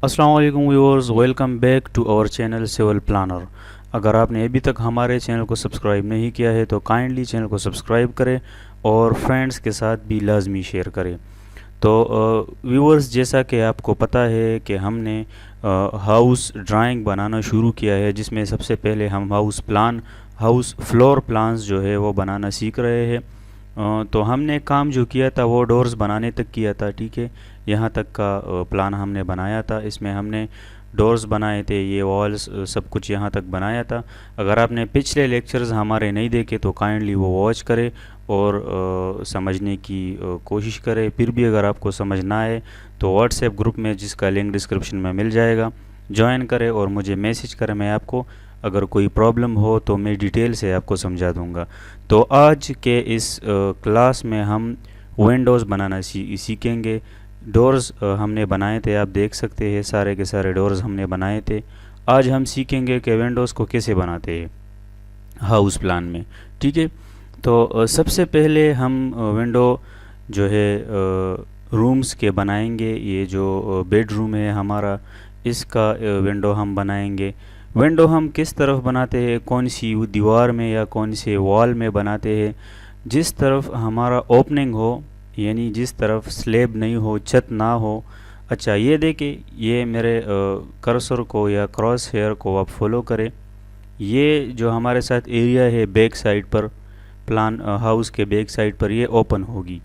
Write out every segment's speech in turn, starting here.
السلام علیکم viewers, welcome back to our channel Soul Planner. اگر آپ نے ابھی تک ہمارے چینل کو سبسکرائب نہیں کیا ہے تو کائنڈلی چینل کو سبسکرائب کریں اور فرینڈز کے ساتھ بھی لازمی شیئر کریں۔ تو ویورز، جیسا کہ آپ کو پتہ ہے کہ ہم نے ہاؤس ڈرائنگ بنانا شروع کیا ہے، جس میں سب سے پہلے ہم ہاؤس فلور پلانز جو ہے وہ بنانا سیکھ رہے ہیں۔ تو ہم نے کام جو کیا تھا وہ ڈورز بنانے تک کیا تھا، ٹھیک ہے، یہاں تک کا پلان ہم نے بنایا تھا۔ اس میں ہم نے ڈورز بنائے تھے، یہ والز سب کچھ یہاں تک بنایا تھا۔ اگر آپ نے پچھلے لیکچرز ہمارے نہیں دیکھے تو کائنڈلی وہ واچ کرے اور سمجھنے کی کوشش کرے۔ پھر بھی اگر آپ کو سمجھ نہ آئے تو واٹس ایپ گروپ میں، جس کا لنک ڈسکرپشن میں مل جائے گا، جوائن کرے اور مجھے میسج کرے۔ میں آپ کو اگر کوئی پرابلم ہو تو میں ڈیٹیل سے آپ کو سمجھا دوں گا۔ تو آج کے اس کلاس میں ہم ونڈوز بنانا سیکھیں گے۔ ڈورز ہم نے بنائے تھے، آپ دیکھ سکتے ہیں سارے کے سارے ڈورز ہم نے بنائے تھے۔ آج ہم سیکھیں گے کہ ونڈوز کو کیسے بناتے ہیں ہاؤس پلان میں، ٹھیک ہے۔ تو سب سے پہلے ہم ونڈو جو ہے رومز کے بنائیں گے۔ یہ جو بیڈ روم ہے ہمارا، اس کا ونڈو ہم بنائیں گے۔ ونڈو ہم کس طرف بناتے ہیں، کون سی دیوار میں یا کون سے وال میں بناتے ہیں؟ جس طرف ہمارا اوپننگ ہو، یعنی جس طرف سلیب نہیں ہو، چھت نہ ہو۔ اچھا، یہ دیکھیں، یہ میرے کرسر کو یا کراس ہیئر کو آپ فالو کریں۔ یہ جو ہمارے ساتھ ایریا ہے بیک سائڈ پر، پلان ہاؤس کے بیک سائڈ پر، یہ اوپن ہوگی،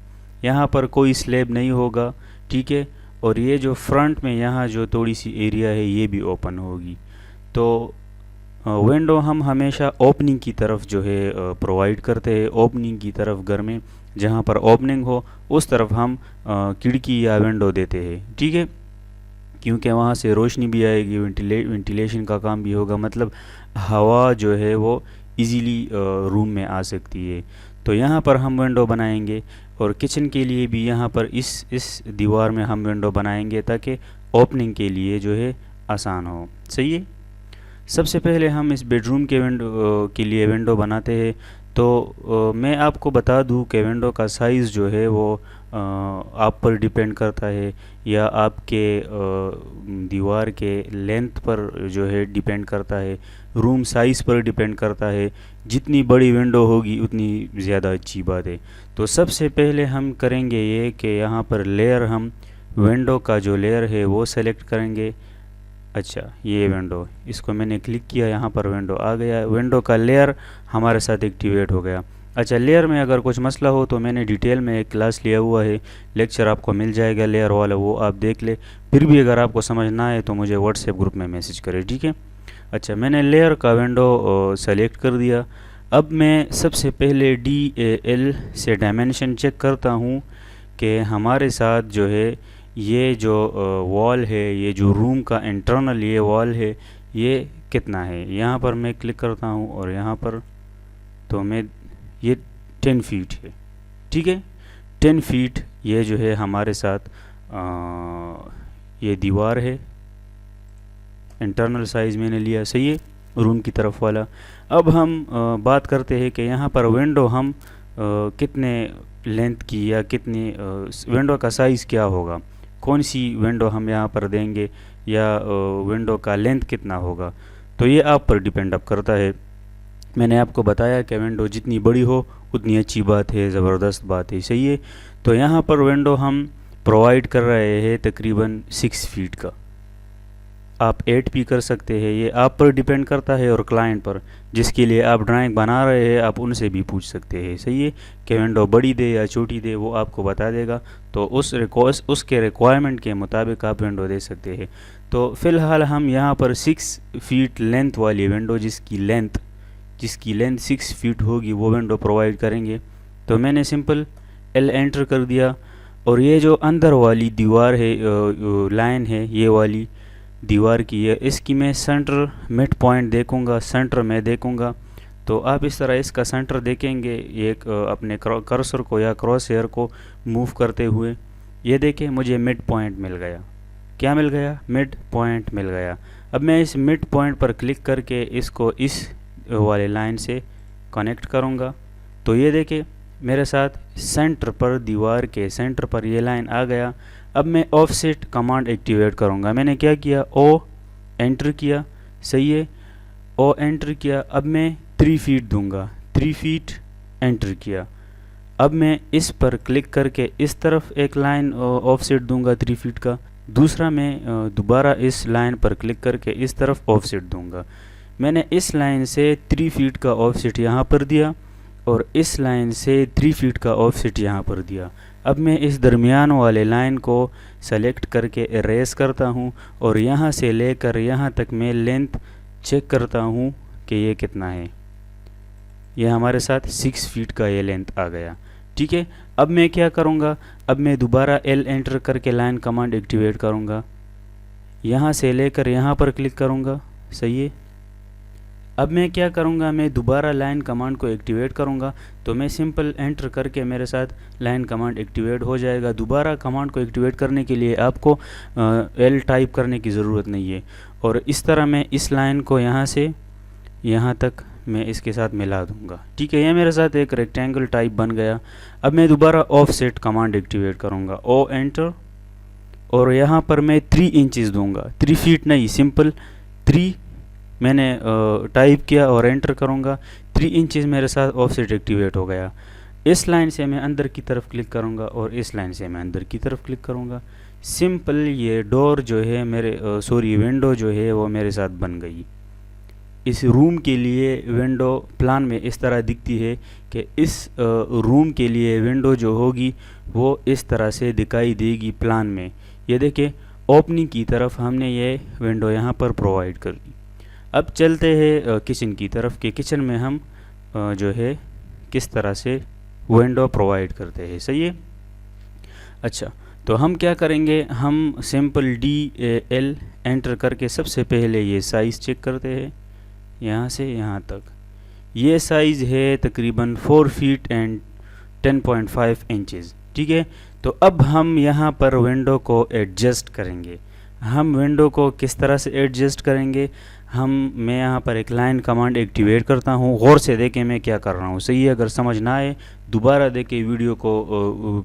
یہاں پر کوئی سلیب نہیں ہوگا، ٹھیک ہے۔ اور یہ جو فرنٹ میں یہاں جو تھوڑی سی ایریا ہے یہ بھی اوپن ہوگی۔ تو ونڈو ہم ہمیشہ اوپننگ کی طرف جو ہے پرووائڈ کرتے ہیں، اوپننگ کی طرف گھر میں جہاں پر اوپننگ ہو اس طرف ہم کھڑکی یا ونڈو دیتے ہیں، ٹھیک ہے، کیونکہ وہاں سے روشنی بھی آئے گی، وینٹیلیشن کا کام بھی ہوگا، مطلب ہوا جو ہے وہ ایزیلی روم میں آ سکتی ہے۔ تو یہاں پر ہم ونڈو بنائیں گے، اور کچن کے لیے بھی یہاں پر اس دیوار میں ہم ونڈو بنائیں گے تاکہ اوپننگ کے لیے جو ہے آسان ہو، صحیح ہے۔ سب سے پہلے ہم اس بیڈ روم کے لیے ونڈو بناتے ہیں۔ تو میں آپ کو بتا دوں کہ ونڈو کا سائز جو ہے وہ آپ پر ڈیپینڈ کرتا ہے، یا آپ کے دیوار کے لینتھ پر جو ہے ڈیپینڈ کرتا ہے، روم سائز پر ڈیپینڈ کرتا ہے۔ جتنی بڑی ونڈو ہوگی اتنی زیادہ اچھی بات ہے۔ تو سب سے پہلے ہم کریں گے یہ کہ یہاں پر لیئر، ہم ونڈو کا جو لیئر ہے وہ سلیکٹ کریں گے۔ اچھا، یہ ونڈو، اس کو میں نے کلک کیا، یہاں پر ونڈو آ گیا، ونڈو کا لیئر ہمارے ساتھ ایکٹیویٹ ہو گیا۔ اچھا، لیئر میں اگر کچھ مسئلہ ہو تو میں نے ڈیٹیل میں ایک کلاس لیا ہوا ہے، لیکچر آپ کو مل جائے گا لیئر والا، وہ آپ دیکھ لیں۔ پھر بھی اگر آپ کو سمجھ نہ آئے تو مجھے واٹس ایپ گروپ میں میسج کرے، ٹھیک ہے۔ اچھا، میں نے لیئر کا ونڈو سلیکٹ کر دیا۔ اب میں سب سے پہلے DAL سے ڈائمینشن چیک کرتا ہوں کہ ہمارے ساتھ جو ہے یہ جو وال ہے، یہ جو روم کا انٹرنل یہ وال ہے، یہ کتنا ہے۔ یہاں پر میں کلک کرتا ہوں اور یہاں پر تو یہ 10 فیٹ ہے، ٹھیک ہے، 10 فیٹ یہ جو ہے ہمارے ساتھ یہ دیوار ہے، انٹرنل سائز میں نے لیا، صحیح ہے، روم کی طرف والا۔ اب ہم بات کرتے ہیں کہ یہاں پر ونڈو ہم کتنے لینتھ کی یا کتنی ونڈو کا سائز کیا ہوگا، کون سی ونڈو ہم یہاں پر دیں گے، یا ونڈو کا لینتھ کتنا ہوگا، تو یہ آپ پر ڈیپینڈ اپ کرتا ہے۔ میں نے آپ کو بتایا کہ ونڈو جتنی بڑی ہو اتنی اچھی بات ہے، زبردست بات ہے، صحیح ہے۔ تو یہاں پر ونڈو ہم پرووائڈ کر رہے ہیں تقریباً 6 فیٹ کا، آپ 8 بھی کر سکتے ہیں، یہ آپ پر ڈیپینڈ کرتا ہے، اور کلائنٹ پر جس کے لیے آپ ڈرائنگ بنا رہے ہیں آپ ان سے بھی پوچھ سکتے ہیں، صحیح ہے، کہ ونڈو بڑی دے یا چھوٹی دے، وہ آپ کو بتا دے گا۔ تو اس کے ریکوائرمنٹ کے مطابق آپ ونڈو دے سکتے ہیں۔ تو فی الحال ہم یہاں پر 6 فیٹ لینتھ والی ونڈو، جس کی لینتھ 6 فیٹ ہوگی، وہ ونڈو پرووائڈ کریں گے۔ تو میں نے سمپل L انٹر کر دیا، اور یہ جو اندر والی دیوار ہے، لائن ہے یہ والی دیوار کی ہے، اس کی میں سینٹر مڈ پوائنٹ دیکھوں گا، سینٹر میں دیکھوں گا۔ تو آپ اس طرح اس کا سینٹر دیکھیں گے، ایک اپنے کرسر کو یا کراس ہیئر کو موو کرتے ہوئے، یہ دیکھیں مجھے مڈ پوائنٹ مل گیا۔ کیا مل گیا؟ مڈ پوائنٹ مل گیا۔ اب میں اس مڈ پوائنٹ پر کلک کر کے اس کو اس والے لائن سے کنیکٹ کروں گا، تو یہ دیکھیں میرے ساتھ سینٹر پر، دیوار کے سینٹر پر یہ لائن آ گیا۔ اب میں آف سیٹ کمانڈ ایکٹیویٹ کروں گا. میں نے کیا کیا, او انٹر کیا, صحیح ہے, او انٹر کیا. اب میں 3 فیٹ دوں گا, 3 فیٹ انٹر کیا. اب میں اس پر کلک کر کے اس طرف ایک لائن آف سیٹ دوں گا 3 فیٹ کا. دوسرا میں دوبارہ اس لائن پر کلک کر کے اس طرف آف سیٹ دوں گا. میں نے اس لائن سے 3 فیٹ کا آف سیٹ یہاں پر دیا اور اس لائن سے 3 فیٹ کا آف سیٹ یہاں پر دیا. اب میں اس درمیان والے لائن کو سلیکٹ کر کے اریز کرتا ہوں اور یہاں سے لے کر یہاں تک میں لینتھ چیک کرتا ہوں کہ یہ کتنا ہے. یہ ہمارے ساتھ 6 فیٹ کا یہ لینتھ آ گیا. ٹھیک ہے, اب میں کیا کروں گا, اب میں دوبارہ ایل انٹر کر کے لائن کمانڈ ایکٹیویٹ کروں گا. یہاں سے لے کر یہاں پر کلک کروں گا, صحیح ہے. اب میں کیا کروں گا, میں دوبارہ لائن کمانڈ کو ایکٹیویٹ کروں گا. تو میں سمپل انٹر کر کے میرے ساتھ لائن کمانڈ ایکٹیویٹ ہو جائے گا. دوبارہ کمانڈ کو ایکٹیویٹ کرنے کے لیے آپ کو ایل ٹائپ کرنے کی ضرورت نہیں ہے. اور اس طرح میں اس لائن کو یہاں سے یہاں تک میں اس کے ساتھ ملا دوں گا. ٹھیک ہے, یہ میرے ساتھ ایک ریکٹینگل ٹائپ بن گیا. اب میں دوبارہ آف سیٹ کمانڈ ایکٹیویٹ کروں گا, او انٹر, اور یہاں پر میں 3 انچز دوں گا, 3 فیٹ نہیں, سمپل 3 میں نے ٹائپ کیا اور انٹر کروں گا. 3 انچز میرے ساتھ آف سیٹ ایکٹیویٹ ہو گیا. اس لائن سے میں اندر کی طرف کلک کروں گا اور اس لائن سے میں اندر کی طرف کلک کروں گا. سمپل یہ ڈور جو ہے ونڈو جو ہے وہ میرے ساتھ بن گئی. اس روم کے لیے ونڈو پلان میں اس طرح دکھتی ہے کہ اس روم کے لیے ونڈو جو ہوگی وہ اس طرح سے دکھائی دے گی پلان میں. یہ دیکھیں, اوپننگ کی طرف ہم نے یہ ونڈو یہاں پر پرووائڈ کر دی. اب چلتے ہیں کچن کی طرف کہ کچن میں ہم جو ہے کس طرح سے ونڈو پرووائڈ کرتے ہیں, صحیح ہے. اچھا, تو ہم کیا کریں گے, ہم سمپل DL انٹر کر کے سب سے پہلے یہ سائز چیک کرتے ہیں. یہاں سے یہاں تک یہ سائز ہے تقریباً 4 فیٹ اینڈ 10.5 انچز. ٹھیک ہے, تو اب ہم یہاں پر ونڈو کو ایڈجسٹ کریں گے. ہم ونڈو کو کس طرح سے ایڈجسٹ کریں گے, میں یہاں پر ایک لائن کمانڈ ایکٹیویٹ کرتا ہوں. غور سے دیکھیں میں کیا کر رہا ہوں, صحیح ہے. اگر سمجھ نہ آئے دوبارہ دیکھیں ویڈیو کو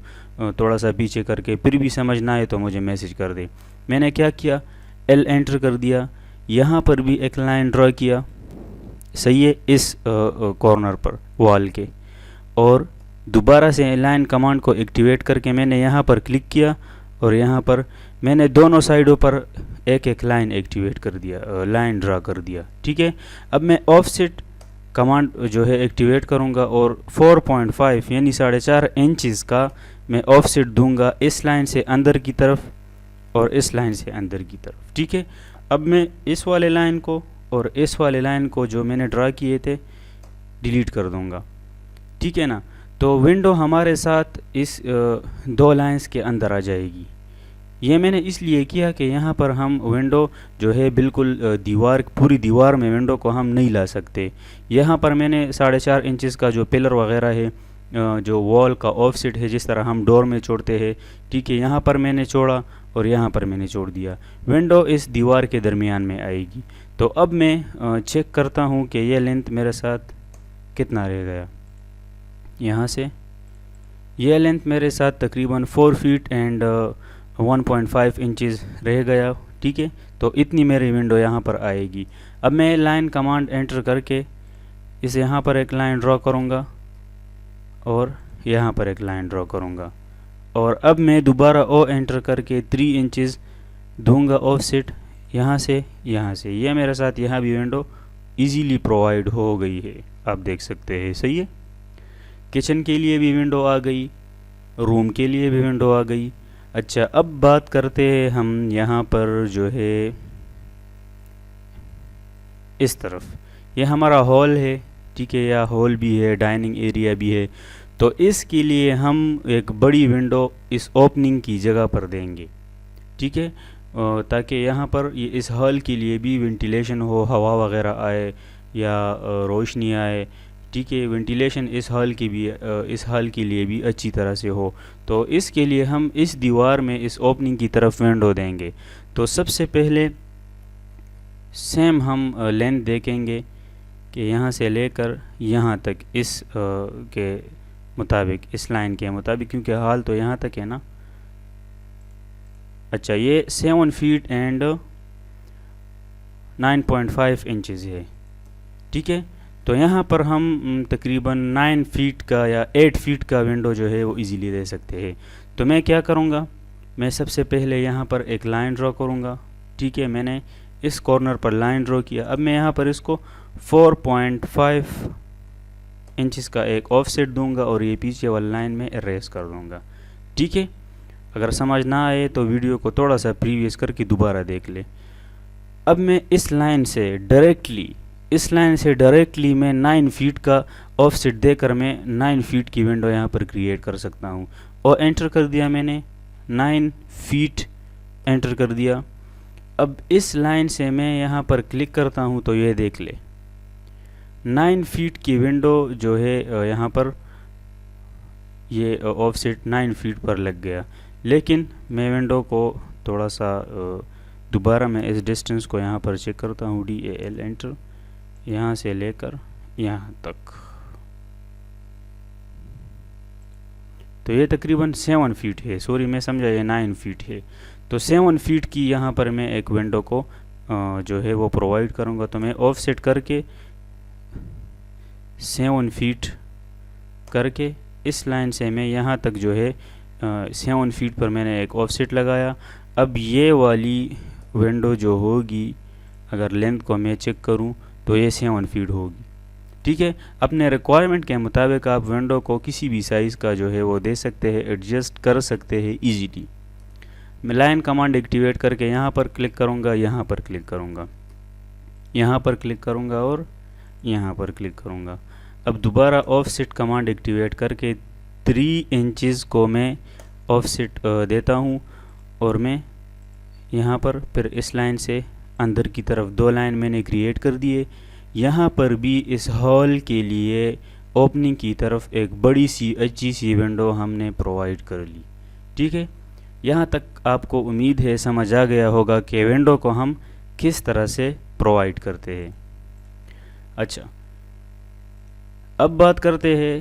تھوڑا سا پیچھے کر کے, پھر بھی سمجھ نہ آئے تو مجھے میسج کر دیں. میں نے کیا کیا, ایل انٹر کر دیا, یہاں پر بھی ایک لائن ڈرا کیا, صحیح ہے, اس کارنر پر وال کے, اور دوبارہ سے لائن کمانڈ کو ایکٹیویٹ کر کے میں نے یہاں پر کلک کیا اور یہاں پر میں نے دونوں سائڈوں پر ایک لائن ایکٹیویٹ کر دیا, لائن ڈرا کر دیا. ٹھیک ہے, اب میں آف سیٹ کمانڈ جو ہے ایکٹیویٹ کروں گا اور 4.5 یعنی 4.5 انچز کا میں آف سیٹ دوں گا اس لائن سے اندر کی طرف اور اس لائن سے اندر کی طرف. ٹھیک ہے, اب میں اس والے لائن کو اور اس والے لائن کو جو میں نے ڈرا کیے تھے ڈیلیٹ کر دوں گا. ٹھیک ہے نا, تو ونڈو ہمارے ساتھ اس 2 لائنز کے اندر آ جائے گی. یہ میں نے اس لیے کیا کہ یہاں پر ہم ونڈو جو ہے بالکل پوری دیوار میں ونڈو کو ہم نہیں لا سکتے. یہاں پر میں نے 4.5 انچز کا جو پلر وغیرہ ہے, جو وال کا آف سیٹ ہے جس طرح ہم ڈور میں چھوڑتے ہیں, ٹھیک ہے, یہاں پر میں نے چھوڑا اور یہاں پر میں نے چھوڑ دیا. ونڈو اس دیوار کے درمیان میں آئے گی. تو اب میں چیک کرتا ہوں کہ یہ لینتھ میرے ساتھ کتنا رہ گیا. یہاں سے یہ لینتھ میرے ساتھ تقریباً 4 فیٹ اینڈ 1.5 انچز رہ گیا. ٹھیک ہے, تو اتنی میری ونڈو یہاں پر آئے گی. اب میں لائن کمانڈ انٹر کر کے اسے یہاں پر ایک لائن ڈرا کروں گا اور یہاں پر ایک لائن ڈرا کروں گا, اور اب میں دوبارہ او انٹر کر کے 3 انچز دوں گا آف سیٹ یہاں سے یہاں سے. یہ میرے ساتھ یہاں بھی ونڈو ایزیلی پرووائڈ ہو گئی ہے, آپ دیکھ سکتے ہیں, صحیح ہے. کچن کے لیے بھی ونڈو آ گئی, روم کے لیے بھی ونڈو آ گئی. اچھا, اب بات کرتے ہیں ہم یہاں پر جو ہے اس طرف, یہ ہمارا ہال ہے. ٹھیک ہے, یا ہال بھی ہے, ڈائننگ ایریا بھی ہے. تو اس کے لیے ہم ایک بڑی ونڈو اس اوپننگ کی جگہ پر دیں گے. ٹھیک ہے, تاکہ یہاں پر یہ اس ہال کے لیے بھی وینٹیلیشن ہو, ہوا وغیرہ آئے یا روشنی آئے. ٹھیک ہے, وینٹیلیشن اس ہال کے لیے بھی اچھی طرح سے ہو. تو اس کے لیے ہم اس دیوار میں اس اوپننگ کی طرف ونڈو دیں گے. تو سب سے پہلے سیم ہم لینتھ دیکھیں گے کہ یہاں سے لے کر یہاں تک اس کے مطابق, اس لائن کے مطابق, کیونکہ ہال تو یہاں تک ہے نا. اچھا یہ 7 فیٹ اینڈ 9.5 انچز ہے، ٹھیک ہے. تو یہاں پر ہم تقریباً 9 فیٹ کا یا 8 فیٹ کا ونڈو جو ہے وہ ایزیلی دے سکتے ہیں. تو میں کیا کروں گا، میں سب سے پہلے یہاں پر ایک لائن ڈرا کروں گا، ٹھیک ہے. میں نے اس کارنر پر لائن ڈرا کیا. اب میں یہاں پر اس کو 4.5 انچز کا ایک آف سیٹ دوں گا اور یہ پیچھے والا لائن میں اریز کر دوں گا، ٹھیک ہے. اگر سمجھ نہ آئے تو ویڈیو کو تھوڑا سا پریویس کر کے دوبارہ دیکھ لیں. اب میں اس لائن سے ڈائریکٹلی میں 9 فیٹ کا آف سیٹ دے کر میں 9 فیٹ کی ونڈو یہاں پر کریٹ کر سکتا ہوں. اور انٹر کر دیا میں نے 9 فیٹ انٹر کر دیا. اب اس لائن سے میں یہاں پر کلک کرتا ہوں تو یہ دیکھ لے 9 فیٹ کی ونڈو جو ہے یہاں پر یہ آف سیٹ 9 فیٹ پر لگ گیا. لیکن میں ونڈو کو تھوڑا سا دوبارہ میں اس ڈسٹنس کو یہاں پر چیک کرتا ہوں، DAL انٹر، یہاں سے لے کر یہاں تک، تو یہ تقریباً 7 فیٹ ہے. سوری میں سمجھا یہ 9 فیٹ ہے. تو 7 فیٹ کی یہاں پر میں ایک ونڈو کو جو ہے وہ پرووائڈ کروں گا. تو میں آف سیٹ کر کے 7 فیٹ کر کے اس لائن سے میں یہاں تک جو ہے 7 فیٹ پر میں نے ایک آف سیٹ لگایا. اب یہ والی ونڈو جو ہوگی اگر لینتھ کو میں چیک کروں تو یہ 7 فیٹ ہوگی، ٹھیک ہے. اپنے ریکوائرمنٹ کے مطابق آپ ونڈو کو کسی بھی سائز کا جو ہے وہ دے سکتے ہیں، ایڈجسٹ کر سکتے ہیں ایزیلی. میں لائن کمانڈ ایکٹیویٹ کر کے یہاں پر کلک کروں گا، یہاں پر کلک کروں گا، یہاں پر کلک کروں گا اور یہاں پر کلک کروں گا. اب دوبارہ آف سیٹ کمانڈ ایکٹیویٹ کر کے 3 انچز کو میں آف سیٹ دیتا ہوں اور میں یہاں پر پھر اس لائن سے اندر کی طرف 2 لائن میں نے کریٹ کر دیے. یہاں پر بھی اس ہال کے لیے اوپننگ کی طرف ایک بڑی سی اچھی سی ونڈو ہم نے پرووائڈ کر لی، ٹھیک ہے. یہاں تک آپ کو امید ہے سمجھ آ گیا ہوگا کہ ونڈو کو ہم کس طرح سے پرووائڈ کرتے ہیں. اچھا اب بات کرتے ہیں،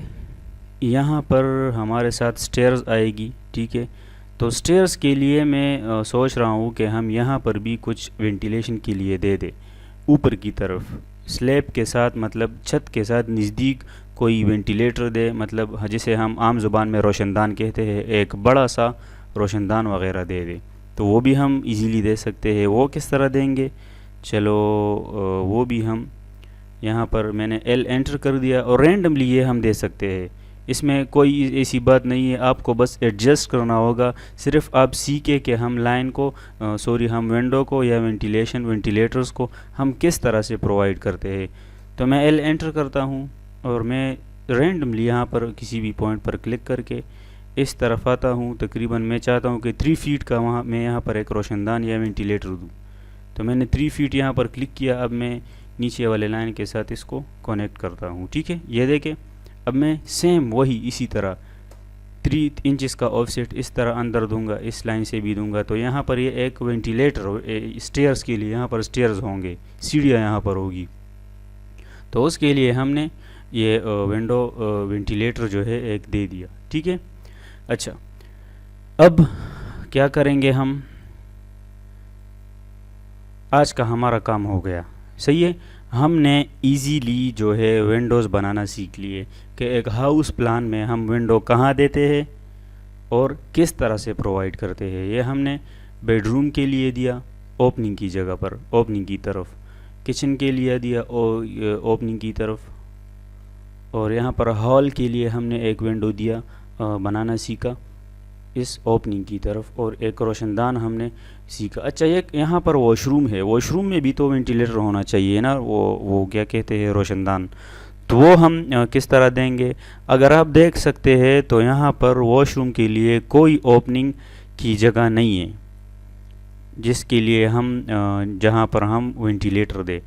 یہاں پر ہمارے ساتھ سٹیئرز آئے گی، ٹھیک ہے. تو سٹیئرز کے لیے میں سوچ رہا ہوں کہ ہم یہاں پر بھی کچھ وینٹیلیشن کے لیے دے دیں اوپر کی طرف، سلیب کے ساتھ مطلب چھت کے ساتھ نزدیک کوئی وینٹیلیٹر دے، مطلب جسے ہم عام زبان میں روشن دان کہتے ہیں، ایک بڑا سا روشن دان وغیرہ دے دے. تو وہ بھی ہم ایزیلی دے سکتے ہیں. وہ کس طرح دیں گے، چلو وہ بھی ہم یہاں پر میں نے L انٹر کر دیا اور رینڈملی یہ ہم دے سکتے ہیں. اس میں کوئی ایسی بات نہیں ہے، آپ کو بس ایڈجسٹ کرنا ہوگا. صرف آپ سیکھیں کہ ہم لائن کو ہم ونڈو کو یا وینٹیلیٹرز کو ہم کس طرح سے پرووائڈ کرتے ہیں. تو میں L انٹر کرتا ہوں اور میں رینڈملی یہاں پر کسی بھی پوائنٹ پر کلک کر کے اس طرف آتا ہوں. تقریباً میں چاہتا ہوں کہ 3 فیٹ کا وہاں میں یہاں پر ایک روشن دان یا وینٹیلیٹر دوں. تو میں نے 3 فیٹ یہاں پر کلک کیا. اب میں نیچے والے لائن کے ساتھ اس کو کونیکٹ کرتا ہوں، ٹھیک ہے. یہ دیکھیں اب میں سیم وہی اسی طرح 3 انچز کا آف سیٹ اس طرح اندر دوں گا، اس لائن سے بھی دوں گا. تو یہاں پر یہ ایک وینٹیلیٹر سٹیئرز کے لیے یہاں پر سٹیئرز ہوں گے، سیڑھیاں یہاں پر ہوگی. تو اس کے لیے ہم نے یہ ونڈو وینٹیلیٹر جو ہے ایک دے دیا، ٹھیک ہے. اچھا اب کیا کریں گے، ہم آج کا ہمارا کام ہو گیا، صحیح ہے. ہم نے ایزیلی جو ہے ونڈوز بنانا سیکھ لیے کہ ایک ہاؤس پلان میں ہم ونڈو کہاں دیتے ہیں اور کس طرح سے پرووائڈ کرتے ہیں. یہ ہم نے بیڈ روم کے لیے دیا اوپننگ کی جگہ پر، اوپننگ کی طرف. کچن کے لیے دیا اوپننگ کی طرف، اور یہاں پر ہال کے لیے ہم نے ایک ونڈو دیا بنانا سیکھا اس اوپننگ کی طرف، اور ایک روشن دان ہم نے سیکھا. اچھا یہاں پر واش روم ہے، واش روم میں بھی تو وینٹیلیٹر ہونا چاہیے نا، وہ کیا کہتے ہیں روشن دان. تو وہ ہم کس طرح دیں گے. اگر آپ دیکھ سکتے ہیں تو یہاں پر واش روم کے لیے کوئی اوپننگ کی جگہ نہیں ہے جس کے لیے ہم جہاں پر ہم وینٹیلیٹر دیں.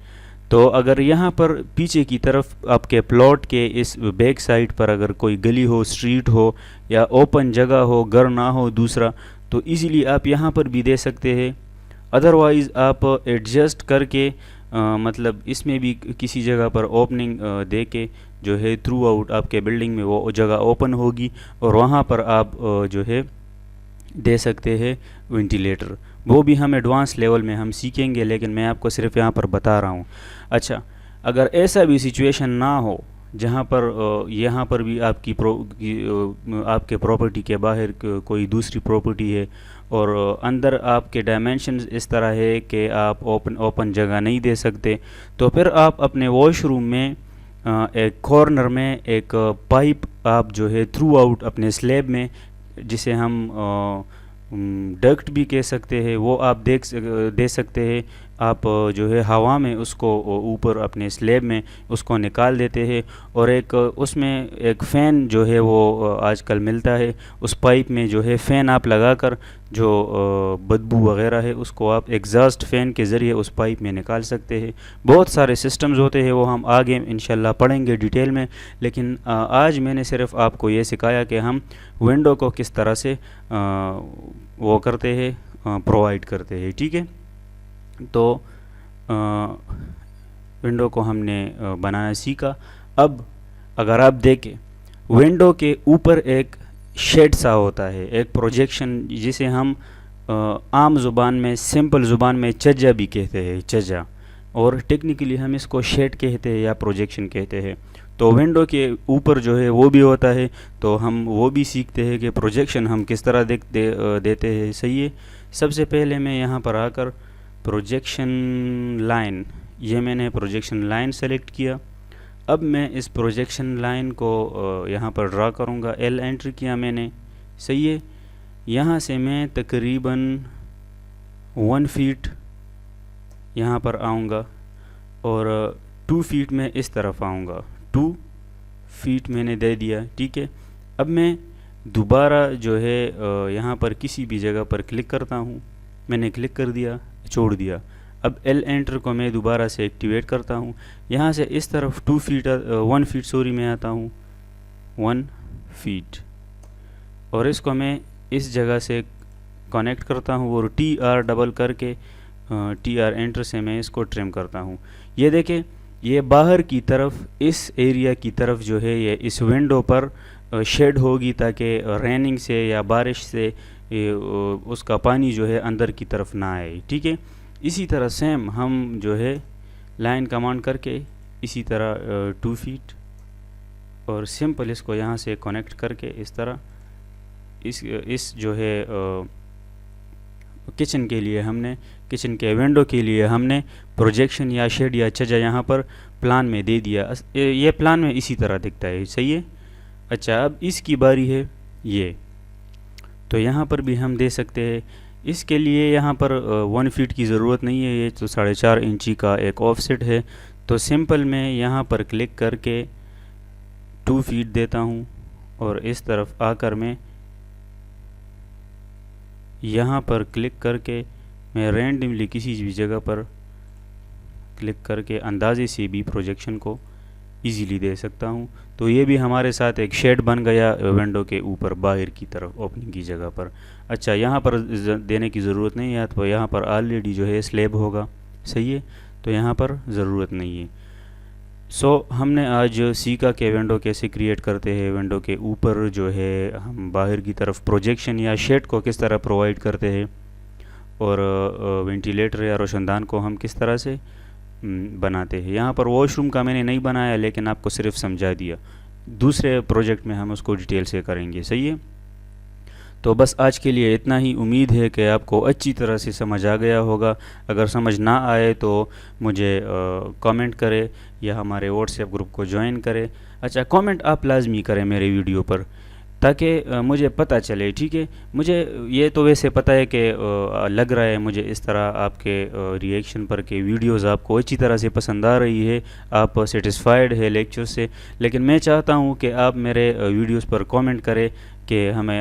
تو اگر یہاں پر پیچھے کی طرف آپ کے پلاٹ کے اس بیک سائڈ پر اگر کوئی گلی ہو، اسٹریٹ ہو یا اوپن جگہ ہو، گھر نہ ہو دوسرا، تو ایزیلی آپ یہاں پر بھی دے سکتے ہیں. ادروائز آپ ایڈجسٹ کر کے مطلب اس میں بھی کسی جگہ پر اوپننگ دے کے جو ہے تھرو آؤٹ آپ کے بلڈنگ میں وہ جگہ اوپن ہوگی، اور وہاں پر آپ جو ہے دے سکتے ہیں وینٹیلیٹر، وہ بھی ہم ایڈوانس لیول میں ہم سیکھیں گے، لیکن میں آپ کو صرف یہاں پر بتا رہا ہوں۔ اچھا، اگر ایسا بھی سچویشن نہ ہو جہاں پر یہاں پر بھی آپ آپ کے پراپرٹی کے باہر کوئی دوسری پراپرٹی ہے اور اندر آپ کے ڈائمینشنز اس طرح ہے کہ آپ اوپن جگہ نہیں دے سکتے، تو پھر آپ اپنے واش روم میں ایک کارنر میں ایک پائپ آپ جو ہے تھرو آؤٹ اپنے سلیب میں، جسے ہم ڈکٹ بھی کہہ سکتے ہیں، وہ آپ دے سکتے ہیں۔ آپ جو ہے ہوا میں اس کو اوپر اپنے سلیب میں اس کو نکال دیتے ہیں، اور ایک اس میں ایک فین جو ہے وہ آج کل ملتا ہے، اس پائپ میں جو ہے فین آپ لگا کر جو بدبو وغیرہ ہے اس کو آپ ایگزاسٹ فین کے ذریعے اس پائپ میں نکال سکتے ہیں۔ بہت سارے سسٹمز ہوتے ہیں، وہ ہم آگے انشاءاللہ پڑھیں گے ڈیٹیل میں، لیکن آج میں نے صرف آپ کو یہ سکھایا کہ ہم ونڈو کو کس طرح سے وہ کرتے ہیں، پرووائڈ کرتے ہیں، ٹھیک ہے۔ تو ونڈو کو ہم نے بنانا سیکھا۔ اب اگر آپ دیکھیں، ونڈو کے اوپر ایک شیڈ سا ہوتا ہے، ایک پروجیکشن، جسے ہم عام زبان میں، سمپل زبان میں چجا بھی کہتے ہیں، چجا، اور ٹیکنیکلی ہم اس کو شیڈ کہتے ہیں یا پروجیکشن کہتے ہیں۔ تو ونڈو کے اوپر جو ہے وہ بھی ہوتا ہے، تو ہم وہ بھی سیکھتے ہیں کہ پروجیکشن ہم کس طرح دیتے ہیں، صحیح ہے۔ سب سے پہلے میں یہاں پر آ کر پروجیکشن لائن، یہ میں نے پروجیکشن لائن سلیکٹ کیا۔ اب میں اس پروجیکشن لائن کو یہاں پر ڈرا کروں گا، ایل انٹر کیا میں نے، صحیح ہے۔ یہاں سے میں تقریباً 1 فیٹ یہاں پر آؤں گا، اور 2 فیٹ میں اس طرف آؤں گا، 2 فیٹ میں نے دے دیا، ٹھیک ہے۔ اب میں دوبارہ جو ہے یہاں پر کسی بھی جگہ پر کلک کرتا ہوں، میں نے کلک کر دیا، چھوڑ دیا۔ اب ایل انٹر کو میں دوبارہ سے ایکٹیویٹ کرتا ہوں، یہاں سے اس طرف 1 فیٹ سوری میں آتا ہوں، 1 فیٹ، اور اس کو میں اس جگہ سے کنیکٹ کرتا ہوں، اور ٹی آر ڈبل کر کے ٹی آر انٹر سے میں اس کو ٹرم کرتا ہوں۔ یہ دیکھیں، یہ باہر کی طرف اس ایریا کی طرف جو ہے یہ اس ونڈو پر شیڈ ہوگی، تاکہ ریننگ سے یا بارش سے اس کا پانی جو ہے اندر کی طرف نہ آئے، ٹھیک ہے۔ اسی طرح سیم ہم جو ہے لائن کمانڈ کر کے اسی طرح 2 فیٹ، اور سمپل اس کو یہاں سے کنیکٹ کر کے اس طرح اس جو ہے کچن کے لیے ہم نے، کچن کے ونڈو کے لیے ہم نے پروجیکشن یا شیڈ یا چجا یہاں پر پلان میں دے دیا۔ یہ پلان میں اسی طرح دکھتا ہے، صحیح ہے۔ اچھا، اب اس کی باری ہے یہ، تو یہاں پر بھی ہم دے سکتے ہیں۔ اس کے لیے یہاں پر 1 فیٹ کی ضرورت نہیں ہے، یہ تو 4.5 انچی کا ایک آف سیٹ ہے، تو سمپل میں یہاں پر کلک کر کے 2 فیٹ دیتا ہوں، اور اس طرف آ کر میں یہاں پر کلک کر کے میں رینڈملی کسی بھی جگہ پر کلک کر کے اندازے سے بھی پروجیکشن کو ایزیلی دے سکتا ہوں۔ تو یہ بھی ہمارے ساتھ ایک شیڈ بن گیا ونڈو کے اوپر باہر کی طرف اوپننگ کی جگہ پر۔ اچھا، یہاں پر دینے کی ضرورت نہیں ہے، تو یہاں پر آلریڈی جو ہے سلیب ہوگا، صحیح ہے، تو یہاں پر ضرورت نہیں ہے۔ ہم نے آج سیکھا کہ ونڈو کیسے کریٹ کرتے ہیں، ونڈو کے اوپر جو ہے ہم باہر کی طرف پروجیکشن یا شیڈ کو کس طرح پرووائڈ کرتے ہیں، اور وینٹیلیٹر یا روشن دان کو ہم کس طرح سے بناتے ہیں۔ یہاں پر واش روم کا میں نے نہیں بنایا، لیکن آپ کو صرف سمجھا دیا، دوسرے پروجیکٹ میں ہم اس کو ڈیٹیل سے کریں گے، صحیح ہے۔ تو بس آج کے لیے اتنا ہی، امید ہے کہ آپ کو اچھی طرح سے سمجھ آ گیا ہوگا۔ اگر سمجھ نہ آئے تو مجھے کامنٹ کرے یا ہمارے واٹس ایپ گروپ کو جوائن کرے۔ اچھا، کامنٹ آپ لازمی کریں میرے ویڈیو پر، تاکہ مجھے پتہ چلے، ٹھیک ہے۔ مجھے یہ تو ویسے پتہ ہے کہ لگ رہا ہے مجھے اس طرح آپ کے ریئیکشن پر کہ ویڈیوز آپ کو اچھی طرح سے پسند آ رہی ہے، آپ سیٹسفائیڈ ہے لیکچر سے، لیکن میں چاہتا ہوں کہ آپ میرے ویڈیوز پر کامنٹ کریں کہ ہمیں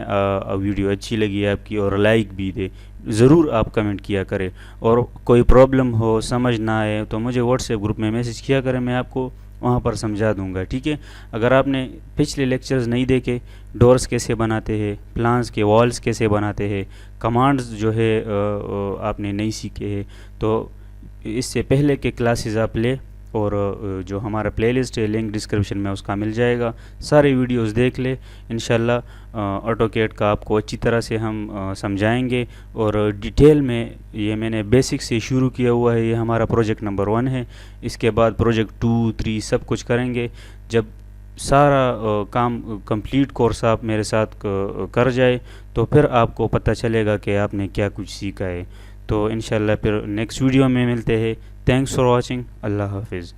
ویڈیو اچھی لگی آپ کی، اور لائک بھی دے، ضرور آپ کمنٹ کیا کریں۔ اور کوئی پرابلم ہو، سمجھ نہ آئے، تو مجھے واٹس ایپ گروپ میں میسج کیا کریں، میں آپ کو وہاں پر سمجھا دوں گا، ٹھیک ہے۔ اگر آپ نے پچھلے لیکچرز نہیں دیکھے، ڈورز کیسے بناتے ہیں، پلانس کے والز کیسے بناتے ہیں، کمانڈز جو ہے آپ نے نہیں سیکھے ہیں، تو اس سے پہلے کے کلاسز آپ لے اور جو ہمارا پلے لسٹ ہے لنک ڈسکرپشن میں اس کا مل جائے گا. سارے ویڈیوز دیکھ لے. انشاءاللہ آٹو کیڈ کا آپ کو اچھی طرح سے ہم سمجھائیں گے اور ڈیٹیل میں. یہ میں نے بیسک سے شروع کیا ہوا ہے, یہ ہمارا پروجیکٹ نمبر 1 ہے. اس کے بعد پروجیکٹ 2 3 سب کچھ کریں گے. جب سارا کام کمپلیٹ کورس آپ میرے ساتھ کر جائے تو پھر آپ کو پتہ چلے گا کہ آپ نے کیا کچھ سیکھا ہے. تو انشاءاللہ پھر نیکسٹ ویڈیو میں ملتے ہیں. Thanks for watching. اللہ حافظ.